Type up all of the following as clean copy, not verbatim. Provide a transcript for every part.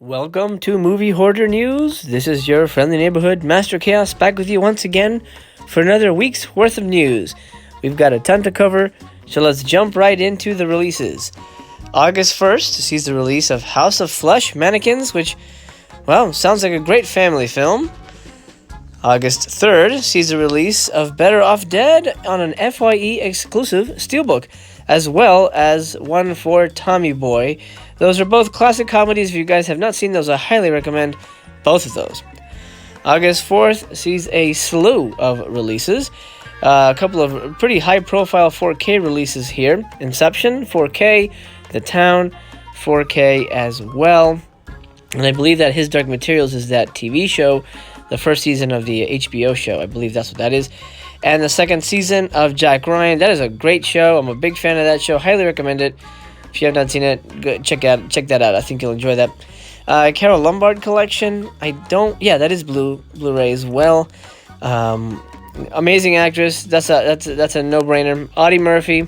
Welcome to Movie Hoarder News. This is your friendly neighborhood Master Chaos back with you once again for another week's worth of news. We've got a ton to cover, so let's jump right into the releases. August 1st sees the release of House of Flesh Mannequins, which, well, sounds like a great family film. August 3rd sees the release of Better Off Dead on an FYE exclusive steelbook, as well as one for Tommy Boy. Those are both classic comedies. If you guys have not seen those, I highly recommend both of those. August 4th sees a slew of releases. A couple of pretty high-profile 4K releases here. Inception, 4K. The Town, 4K as well. And I believe that His Dark Materials is that TV show, the first season of the HBO show. I believe that's what that is. And the second season of Jack Ryan. That is a great show. I'm a big fan of that show. Highly recommend it. If you have not seen it, go check that out. I think you'll enjoy that. Carol Lombard collection. That is Blu-ray as well. Amazing actress. That's a no-brainer. Audie Murphy,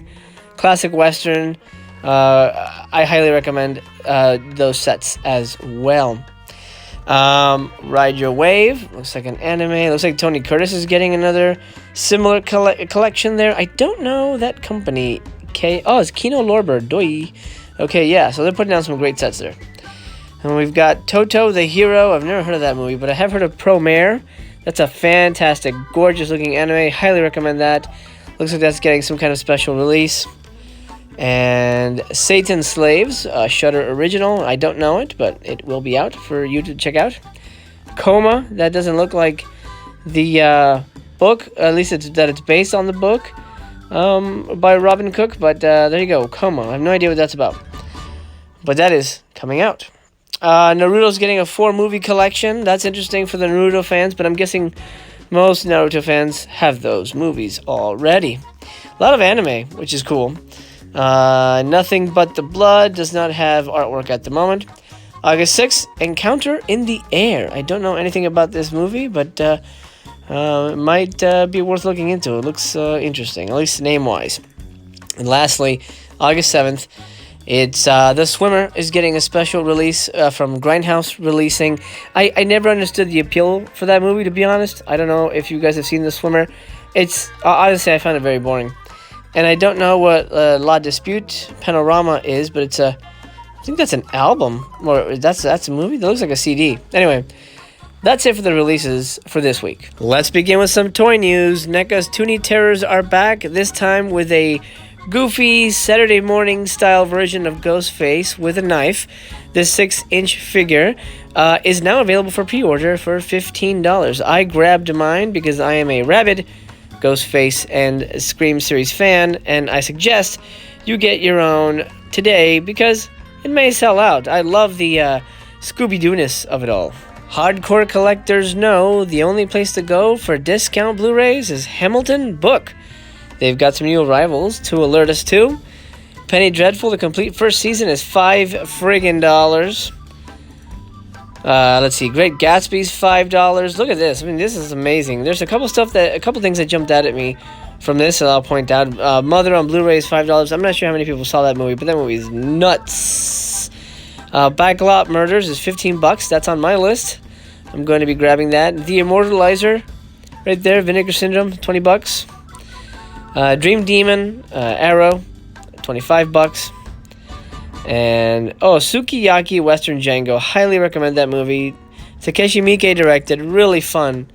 classic western. I highly recommend those sets as well. Ride Your Wave. Looks like an anime. Looks like Tony Curtis is getting another similar collection there. I don't know that company. It's Kino Lorber. Doi. Okay, yeah. So they're putting down some great sets there. And we've got Toto the Hero. I've never heard of that movie, but I have heard of Promare. That's a fantastic, gorgeous-looking anime. Highly recommend that. Looks like that's getting some kind of special release. And Satan's Slaves, a Shudder original. I don't know it, but it will be out for you to check out. Coma, that doesn't look like the book, at least it's based on the book by Robin Cook, but there you go, Coma. I have no idea what that's about, but that is coming out. Naruto's getting a 4-movie collection. That's interesting for the Naruto fans, but I'm guessing most Naruto fans have those movies already. A lot of anime, which is cool. Nothing But the Blood does not have artwork at the moment. August 6th, Encounter in the Air. I don't know anything about this movie, but it might be worth looking into. It looks interesting, at least name-wise. And lastly, August 7th, it's The Swimmer is getting a special release from Grindhouse releasing. I never understood the appeal for that movie, to be honest. I don't know if you guys have seen The Swimmer. It's honestly, I found it very boring. And I don't know what La Dispute Panorama is, but I think that's an album, or that's a movie? That looks like a CD. Anyway, that's it for the releases for this week. Let's begin with some toy news. NECA's Toonie Terrors are back, this time with a goofy Saturday morning style version of Ghostface with a knife. This 6-inch figure is now available for pre-order for $15. I grabbed mine because I am a rabid Ghostface and Scream series fan, and I suggest you get your own today because it may sell out. I love the Scooby-Doo-ness of it all. Hardcore collectors know the only place to go for discount Blu-rays is Hamilton Book. They've got some new arrivals to alert us to. Penny Dreadful, the complete first season, is $5. Let's see. Great Gatsby's $5. Look at this. I mean, this is amazing. There's a couple things that jumped out at me from this, and I'll point out. Mother on Blu-ray is $5. I'm not sure how many people saw that movie, but that movie is nuts. Backlot Murders is $15. That's on my list. I'm going to be grabbing that. The Immortalizer, right there. Vinegar Syndrome, $20. Dream Demon, Arrow, $25. And, Sukiyaki Western Django. Highly recommend that movie. Takeshi Miike directed. Really fun.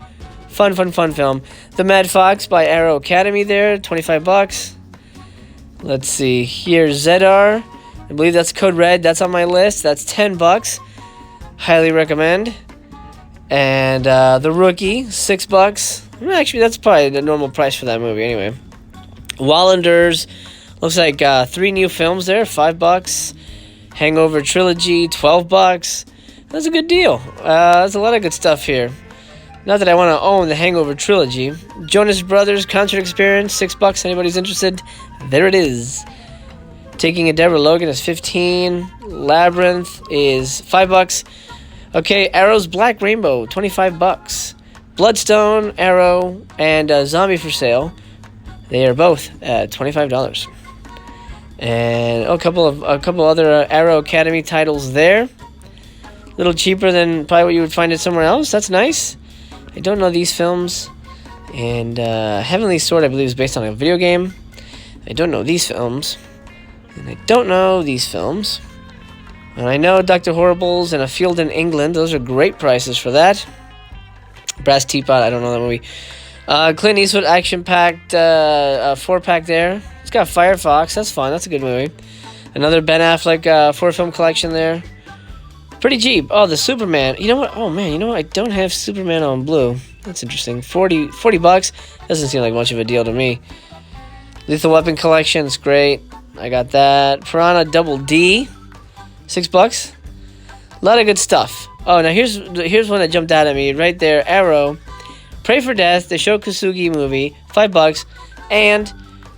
Fun film. The Mad Fox by Arrow Academy there. $25. Let's see. Here, Zedar. I believe that's Code Red. That's on my list. That's $10. Highly recommend. And The Rookie, $6. Actually, that's probably the normal price for that movie anyway. Wallanders. Looks like 3 new films there. $5. Hangover Trilogy, $12. That's a good deal. There's a lot of good stuff here. Not that I want to own the Hangover Trilogy. Jonas Brothers Concert Experience, $6. Anybody's interested? There it is. Taking a Deborah Logan is $15. Labyrinth is $5. Okay, Arrow's Black Rainbow, $25. Bloodstone, Arrow, and Zombie for Sale. They are both at $25. And a couple other Arrow Academy titles there. A little cheaper than probably what you would find it somewhere else. That's nice. I don't know these films. And Heavenly Sword, I believe, is based on a video game. I don't know these films. And I don't know these films. And I know Dr. Horrible's and A Field in England. Those are great prices for that. Brass Teapot, I don't know that movie. Clint Eastwood action-packed 4-pack there. It's got Firefox. That's fun. That's a good movie. Another Ben Affleck 4-film collection there. Pretty cheap. Oh, the Superman. You know what? Oh, man. You know what? I don't have Superman on blue. That's interesting. 40 bucks. Doesn't seem like much of a deal to me. Lethal Weapon collection. It's great. I got that. Piranha Double D. $6. A lot of good stuff. Oh, now here's one that jumped out at me right there. Arrow. Pray for Death, the Sho Kosugi movie. $5. And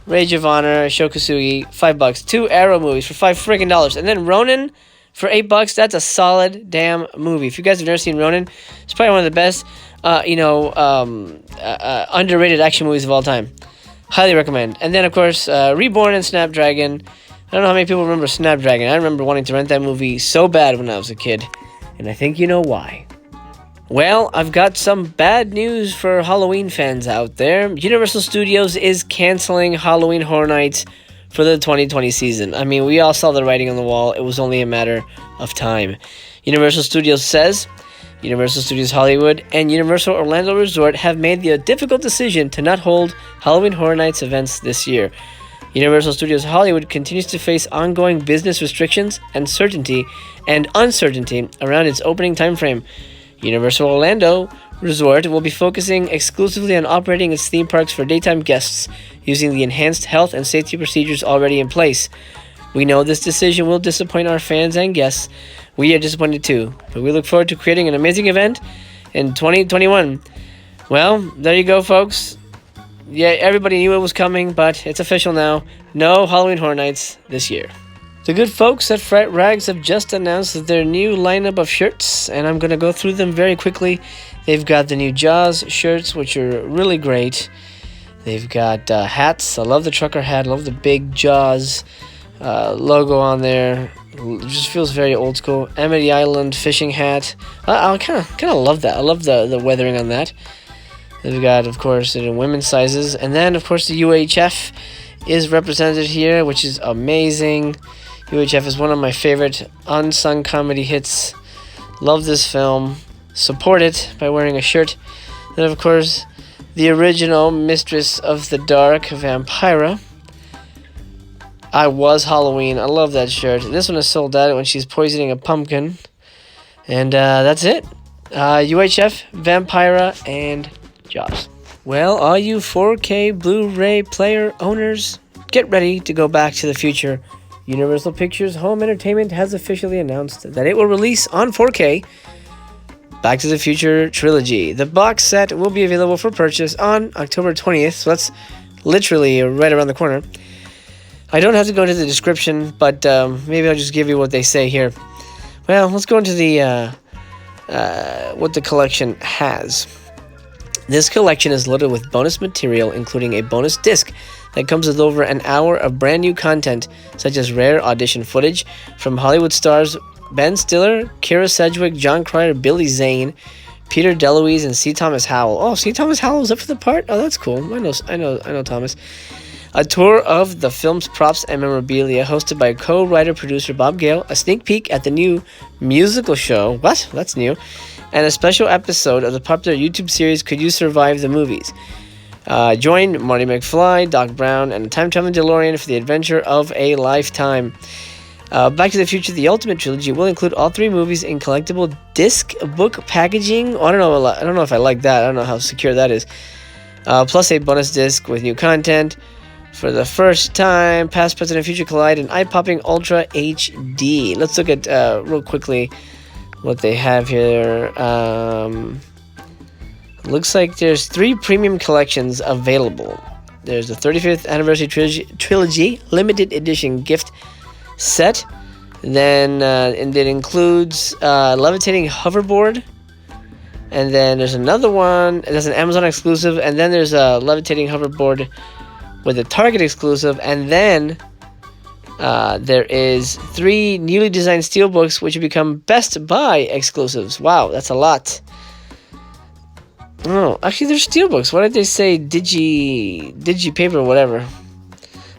Rage of Honor, Sho Kosugi. $5. 2 Arrow movies for $5 freaking dollars. And then Ronin for $8. That's a solid damn movie. If you guys have never seen Ronin, it's probably one of the best, underrated action movies of all time. Highly recommend. And then, of course, Reborn and Snapdragon. I don't know how many people remember Snapdragon. I remember wanting to rent that movie so bad when I was a kid. And I think you know why. Well, I've got some bad news for Halloween fans out there. Universal Studios is canceling Halloween Horror Nights for the 2020 season. I mean, we all saw the writing on the wall. It was only a matter of time. Universal Studios says Universal Studios Hollywood and Universal Orlando Resort have made the difficult decision to not hold Halloween Horror Nights events this year. Universal Studios Hollywood continues to face ongoing business restrictions and uncertainty around its opening timeframe. Universal Orlando Resort will be focusing exclusively on operating its theme parks for daytime guests using the enhanced health and safety procedures already in place. We know this decision will disappoint our fans and guests. We are disappointed too, but we look forward to creating an amazing event in 2021. Well, there you go, folks. Yeah, everybody knew it was coming, but it's official now. No Halloween Horror Nights this year. The good folks at Fright Rags have just announced their new lineup of shirts, and I'm going to go through them very quickly. They've got the new Jaws shirts, which are really great. They've got hats. I love the trucker hat. I love the big Jaws logo on there. It just feels very old school. Amity Island fishing hat. I kind of love that. I love the weathering on that. They've got, of course, in women's sizes. And then, of course, the UHF is represented here, which is amazing. UHF is one of my favorite unsung comedy hits. Love this film. Support it by wearing a shirt. Then, of course, the original Mistress of the Dark, Vampira. I Was Halloween. I love that shirt. This one is sold out when she's poisoning a pumpkin. And that's it. UHF, Vampira, and Jaws. Well, all you 4K Blu-ray player owners, get ready to go back to the future. Universal Pictures Home Entertainment has officially announced that it will release on 4K Back to the Future Trilogy. The box set will be available for purchase on October 20th, so that's literally right around the corner. I don't have to go into the description, but maybe I'll just give you what they say here. Well, let's go into the what the collection has. This collection is loaded with bonus material, including a bonus disc that comes with over an hour of brand new content, such as rare audition footage from Hollywood stars Ben Stiller, Kira Sedgwick, John Cryer, Billy Zane, Peter DeLuise, and C. Thomas Howell. Oh, C. Thomas Howell is up for the part? Oh, that's cool. I know Thomas. A tour of the film's props and memorabilia, hosted by co-writer-producer Bob Gale, a sneak peek at the new musical show, what? That's new, and a special episode of the popular YouTube series Could You Survive the Movies. Join Marty McFly, Doc Brown, and a time-traveling DeLorean for the adventure of a lifetime. Back to the Future, the Ultimate Trilogy will include all 3 movies in collectible disc book packaging. Oh, I don't know if I like that. I don't know how secure that is. Plus a bonus disc with new content. For the first time, past, present, and future collide in eye-popping Ultra HD. Let's look at, real quickly, what they have here. Looks like there's 3 premium collections available. There's the 35th Anniversary Trilogy Limited Edition gift set. Then, and it includes levitating hoverboard. And then there's another one. There's an Amazon exclusive. And then there's a levitating hoverboard with a Target exclusive, and then There is 3 newly designed steelbooks which have become Best Buy exclusives. Wow, that's a lot. Oh, actually, they're steelbooks. Why did they say digi paper or whatever?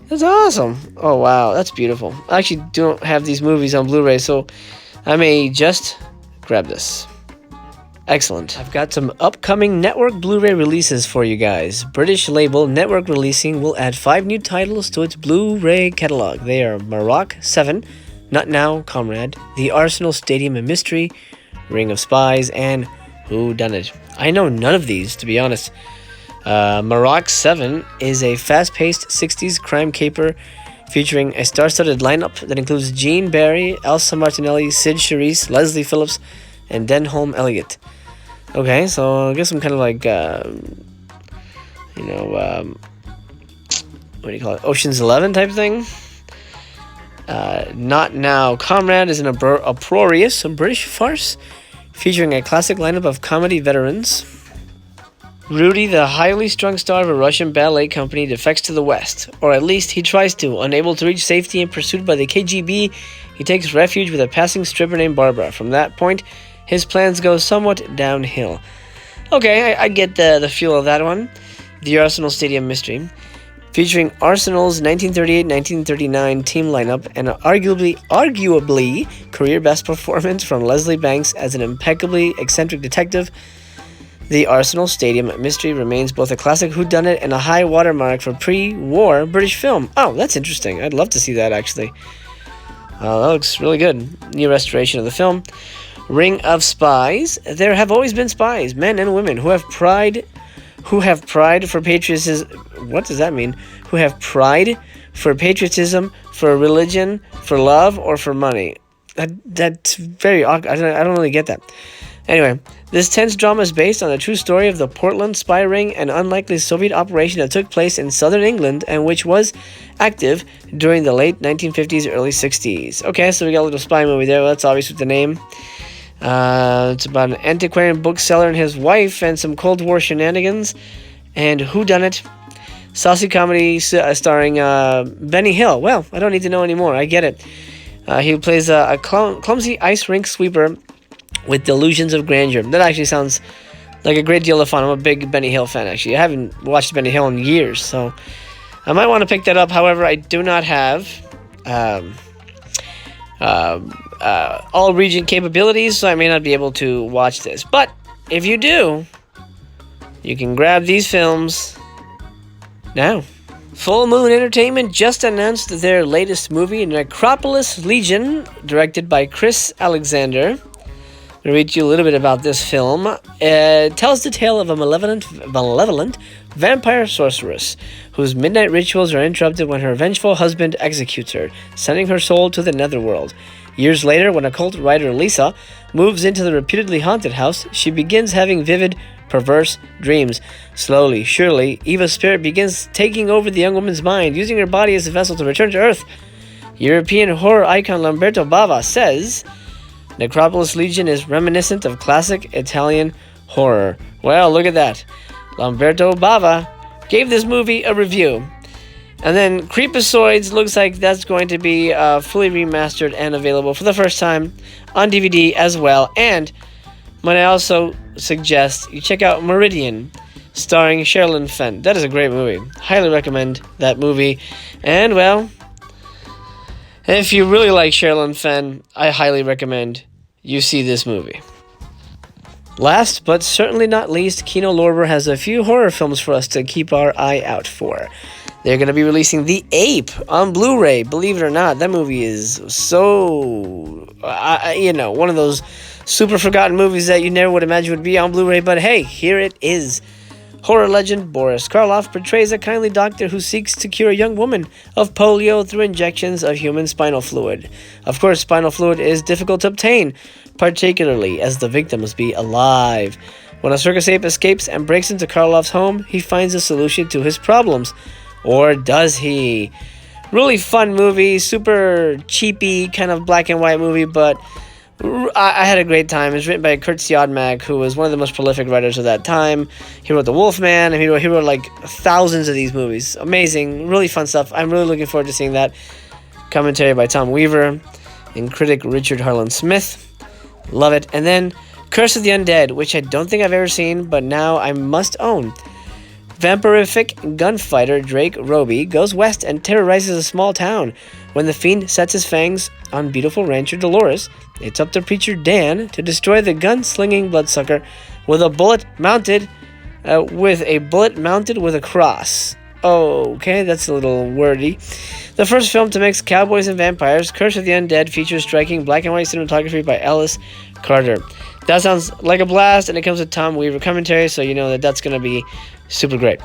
That's awesome. Oh, wow, that's beautiful. I actually don't have these movies on Blu-ray, so I may just grab this. Excellent. I've got some upcoming network Blu-ray releases for you guys. British label Network Releasing will add 5 new titles to its Blu-ray catalog. They are Maroc 7, Not Now, Comrade, The Arsenal Stadium and Mystery, Ring of Spies, and Who Done It. I know none of these, to be honest. Maroc 7 is a fast-paced 60s crime caper featuring a star-studded lineup that includes Gene Barry, Elsa Martinelli, Sid Charisse, Leslie Phillips, and Denholm Elliott. Okay, so I guess some kind of like, what do you call it? Ocean's 11 type thing. Not Now. Comrade is an uproarious British farce featuring a classic lineup of comedy veterans. Rudy, the highly strung star of a Russian ballet company, defects to the West, or at least he tries to. Unable to reach safety and pursued by the KGB, he takes refuge with a passing stripper named Barbara. From that point, his plans go somewhat downhill. Okay, I get the feel of that one. The Arsenal Stadium Mystery, featuring Arsenal's 1938-1939 team lineup and an arguably career best performance from Leslie Banks as an impeccably eccentric detective. The Arsenal Stadium Mystery remains both a classic whodunit and a high watermark for pre-war British film. Oh, that's interesting. I'd love to see that, actually. That looks really good. New restoration of the film. Ring of Spies. There have always been spies, men and women, who have pride for patriotism. What does that mean? Who have pride for patriotism, for religion, for love, or for money. That's very awkward. I don't really get that. Anyway, this tense drama is based on a true story of the Portland spy ring, an unlikely Soviet operation that took place in southern England and which was active during the late 1950s, early 60s. Okay, so we got a little spy movie there. Well, that's obvious with the name. It's about an antiquarian bookseller and his wife and some Cold War shenanigans. And whodunit. Saucy comedy starring Benny Hill. Well, I don't need to know anymore. I get it. He plays a clumsy ice rink sweeper with delusions of grandeur. That actually sounds like a great deal of fun. I'm a big Benny Hill fan, actually. I haven't watched Benny Hill in years, so I might want to pick that up. However, I do not have all region capabilities, so I may not be able to watch this. But if you do, you can grab these films now. Full Moon Entertainment just announced their latest movie, Necropolis Legion, directed by Chris Alexander. I'm going to read you a little bit about this film. It tells the tale of a malevolent vampire sorceress whose midnight rituals are interrupted when her vengeful husband executes her, sending her soul to the netherworld. Years later, when occult writer Lisa moves into the reputedly haunted house, she begins having vivid, perverse dreams. Slowly, surely, Eva's spirit begins taking over the young woman's mind, using her body as a vessel to return to Earth. European horror icon Lamberto Bava says Necropolis Legion is reminiscent of classic Italian horror. Well, look at that. Lamberto Bava gave this movie a review. And then Creepazoids looks like that's going to be fully remastered and available for the first time on DVD as well. And might I also suggest you check out Meridian, starring Sherilyn Fenn. That is a great movie. Highly recommend that movie. And, well, if you really like Sherilyn Fenn, I highly recommend you see this movie. Last but certainly not least, Kino Lorber has a few horror films for us to keep our eye out for. They're going to be releasing The Ape on Blu-ray. Believe it or not, that movie is so, one of those super forgotten movies that you never would imagine would be on Blu-ray. But hey, here it is. Horror legend Boris Karloff portrays a kindly doctor who seeks to cure a young woman of polio through injections of human spinal fluid. Of course, spinal fluid is difficult to obtain, particularly as the victim must be alive. When a circus ape escapes and breaks into Karloff's home, he finds a solution to his problems. Or does he? Really fun movie, super cheapy, kind of black and white movie, but I had a great time. It was written by Kurt Siodmak, who was one of the most prolific writers of that time. He wrote The Wolfman, and he wrote like thousands of these movies. Amazing, really fun stuff. I'm really looking forward to seeing that Commentary by Tom Weaver and critic Richard Harlan Smith. Love it. And then Curse of the Undead, which I don't think I've ever seen, but now I must own. Vampirific gunfighter Drake Roby goes west and terrorizes a small town. When the fiend sets his fangs on beautiful rancher Dolores, it's up to preacher Dan to destroy the gun-slinging bloodsucker with a bullet mounted with a cross. Okay, that's a little wordy. The first film to mix cowboys and vampires, Curse of the Undead, features striking black and white cinematography by Ellis Carter. That sounds like a blast, and it comes with Tom Weaver commentary, so you know that that's going to be super great.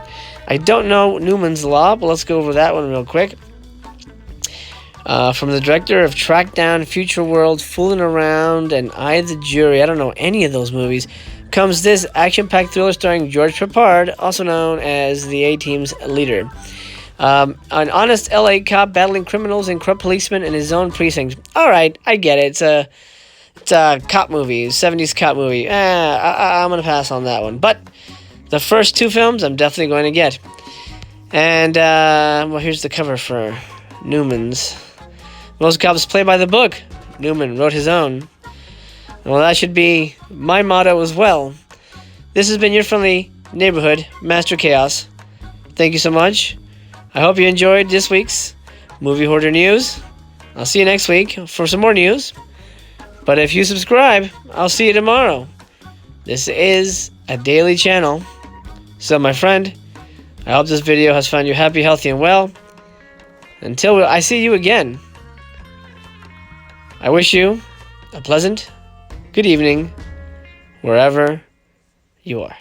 I don't know Newman's Law, but let's go over that one real quick. From the director of Trackdown, Future World, Fooling Around, and I, the Jury, I don't know any of those movies, comes this action-packed thriller starring George Peppard, also known as the A-Team's leader. An honest LA cop battling criminals and corrupt policemen in his own precinct. Alright, I get it. It's a cop movie, 70s cop movie. I'm going to pass on that one. But the first two films I'm definitely going to get. And, well, here's the cover for Newman's. Most cops play by the book. Newman wrote his own. Well, that should be my motto as well. This has been your friendly neighborhood Master Chaos. Thank you so much. I hope you enjoyed this week's Movie Hoarder News. I'll see you next week for some more news. But if you subscribe, I'll see you tomorrow. This is a daily channel. So, my friend, I hope this video has found you happy, healthy, and well. Until I see you again, I wish you a pleasant good evening wherever you are.